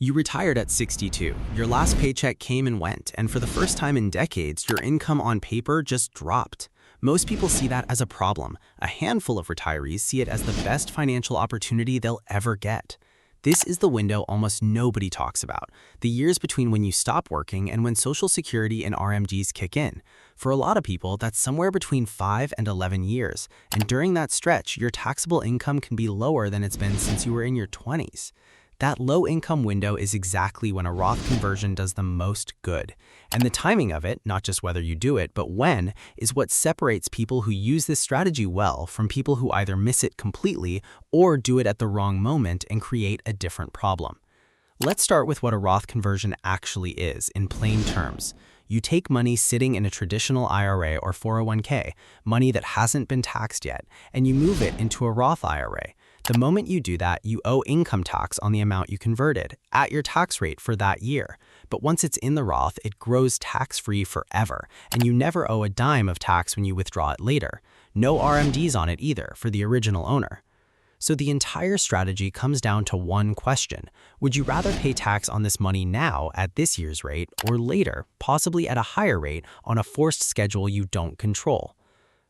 You retired at 62. Your last paycheck came and went, and for the first time in decades, your income on paper just dropped. Most people see that as a problem. A handful of retirees see it as the best financial opportunity they'll ever get. This is the window almost nobody talks about, the years between when you stop working and when Social Security and RMDs kick in. For a lot of people, that's somewhere between 5 and 11 years, and during that stretch, your taxable income can be lower than it's been since you were in your 20s. That low-income window is exactly when a Roth conversion does the most good. And the timing of it, not just whether you do it, but when, is what separates people who use this strategy well from people who either miss it completely or do it at the wrong moment and create a different problem. Let's start with what a Roth conversion actually is, in plain terms. You take money sitting in a traditional IRA or 401k, money that hasn't been taxed yet, and you move it into a Roth IRA. The moment you do that, you owe income tax on the amount you converted, at your tax rate for that year. But once it's in the Roth, it grows tax-free forever, and you never owe a dime of tax when you withdraw it later. No RMDs on it either for the original owner. So the entire strategy comes down to one question. Would you rather pay tax on this money now at this year's rate or later, possibly at a higher rate on a forced schedule you don't control?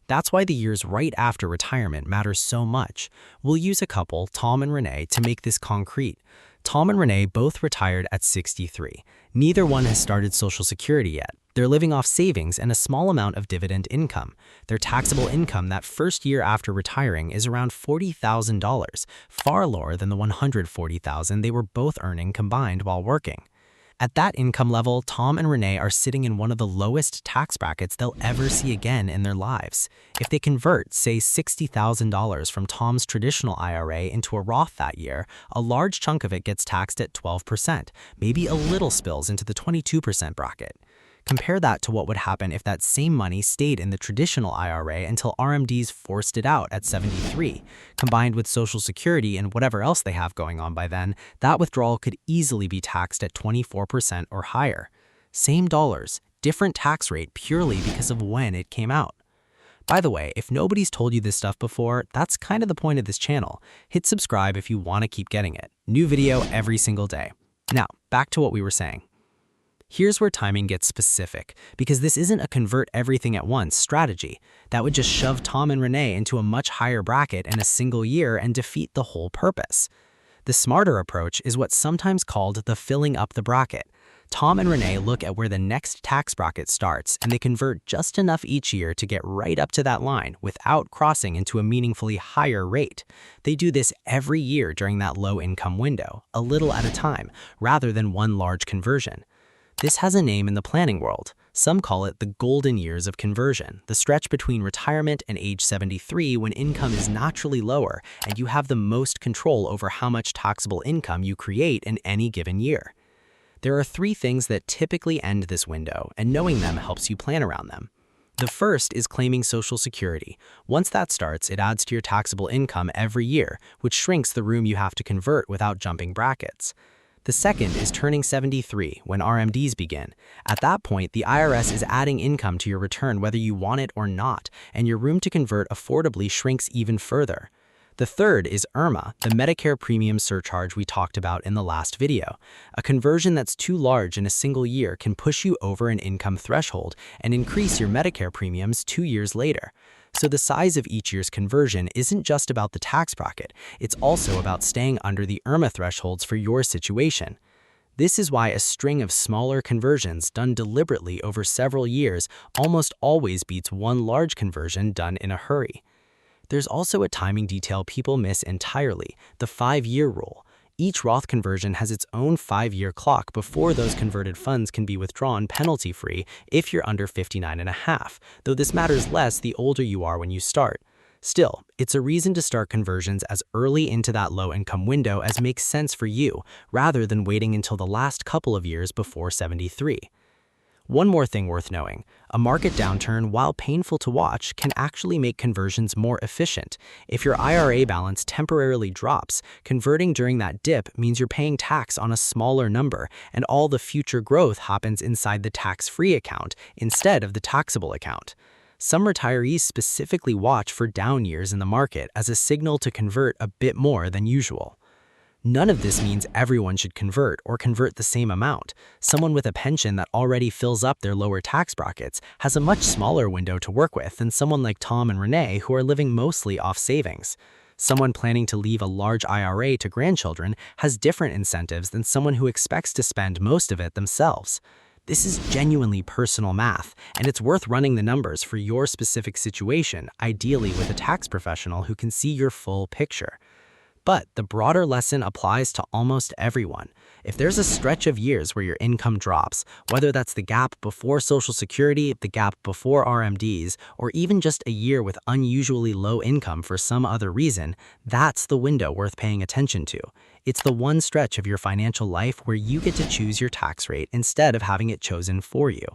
That's why the years right after retirement matter so much. We'll use a couple, Tom and Renee, to make this concrete. Tom and Renee both retired at 63. Neither one has started Social Security yet. They're living off savings and a small amount of dividend income. Their taxable income that first year after retiring is around $40,000, far lower than the $140,000 they were both earning combined while working. At that income level, Tom and Renee are sitting in one of the lowest tax brackets they'll ever see again in their lives. If they convert, say, $60,000 from Tom's traditional IRA into a Roth that year, a large chunk of it gets taxed at 12%, maybe a little spills into the 22% bracket. Compare that to what would happen if that same money stayed in the traditional IRA until RMDs forced it out at 73. Combined with Social Security and whatever else they have going on by then, that withdrawal could easily be taxed at 24% or higher. Same dollars, different tax rate purely because of when it came out. By the way, if nobody's told you this stuff before, that's kind of the point of this channel. Hit subscribe if you want to keep getting it. New video every single day. Now, back to what we were saying. Here's where timing gets specific, because this isn't a convert everything at once strategy. That would just shove Tom and Renee into a much higher bracket in a single year and defeat the whole purpose. The smarter approach is what's sometimes called the filling up the bracket. Tom and Renee look at where the next tax bracket starts, and they convert just enough each year to get right up to that line without crossing into a meaningfully higher rate. They do this every year during that low-income window, a little at a time, rather than one large conversion. This has a name in the planning world. Some call it the golden years of conversion, the stretch between retirement and age 73 when income is naturally lower and you have the most control over how much taxable income you create in any given year. There are 3 things that typically end this window, and knowing them helps you plan around them. The first is claiming Social Security. Once that starts, it adds to your taxable income every year, which shrinks the room you have to convert without jumping brackets. The second is turning 73, when RMDs begin. At that point, the IRS is adding income to your return whether you want it or not, and your room to convert affordably shrinks even further. The third is IRMAA, the Medicare premium surcharge we talked about in the last video. A conversion that's too large in a single year can push you over an income threshold and increase your Medicare premiums 2 years later. So the size of each year's conversion isn't just about the tax bracket, it's also about staying under the IRMAA thresholds for your situation. This is why a string of smaller conversions done deliberately over several years almost always beats one large conversion done in a hurry. There's also a timing detail people miss entirely, the 5-year rule. Each Roth conversion has its own 5-year clock before those converted funds can be withdrawn penalty-free if you're under 59 and a half, though this matters less the older you are when you start. Still, it's a reason to start conversions as early into that low-income window as makes sense for you, rather than waiting until the last couple of years before 73. One more thing worth knowing, a market downturn, while painful to watch, can actually make conversions more efficient. If your IRA balance temporarily drops, converting during that dip means you're paying tax on a smaller number, and all the future growth happens inside the tax-free account instead of the taxable account. Some retirees specifically watch for down years in the market as a signal to convert a bit more than usual. None of this means everyone should convert or convert the same amount. Someone with a pension that already fills up their lower tax brackets has a much smaller window to work with than someone like Tom and Renee who are living mostly off savings. Someone planning to leave a large IRA to grandchildren has different incentives than someone who expects to spend most of it themselves. This is genuinely personal math, and it's worth running the numbers for your specific situation, ideally with a tax professional who can see your full picture. But the broader lesson applies to almost everyone. If there's a stretch of years where your income drops, whether that's the gap before Social Security, the gap before RMDs, or even just a year with unusually low income for some other reason, that's the window worth paying attention to. It's the one stretch of your financial life where you get to choose your tax rate instead of having it chosen for you.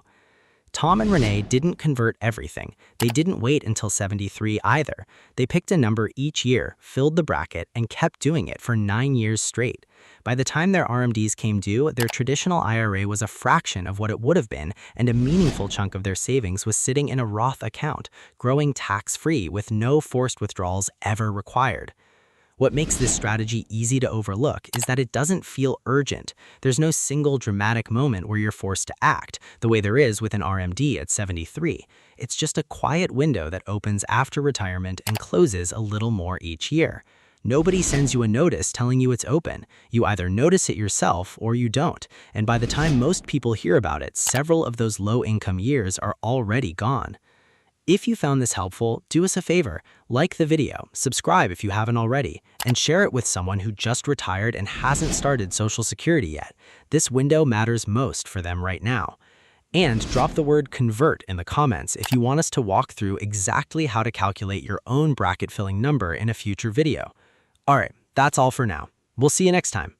Tom and Renee didn't convert everything. They didn't wait until 73 either. They picked a number each year, filled the bracket, and kept doing it for 9 years straight. By the time their RMDs came due, their traditional IRA was a fraction of what it would have been, and a meaningful chunk of their savings was sitting in a Roth account, growing tax-free with no forced withdrawals ever required. What makes this strategy easy to overlook is that it doesn't feel urgent. There's no single dramatic moment where you're forced to act, the way there is with an RMD at 73. It's just a quiet window that opens after retirement and closes a little more each year. Nobody sends you a notice telling you it's open. You either notice it yourself or you don't, and by the time most people hear about it, several of those low-income years are already gone. If you found this helpful, do us a favor, like the video, subscribe if you haven't already, and share it with someone who just retired and hasn't started Social Security yet. This window matters most for them right now. And drop the word convert in the comments if you want us to walk through exactly how to calculate your own bracket filling number in a future video. Alright, that's all for now. We'll see you next time.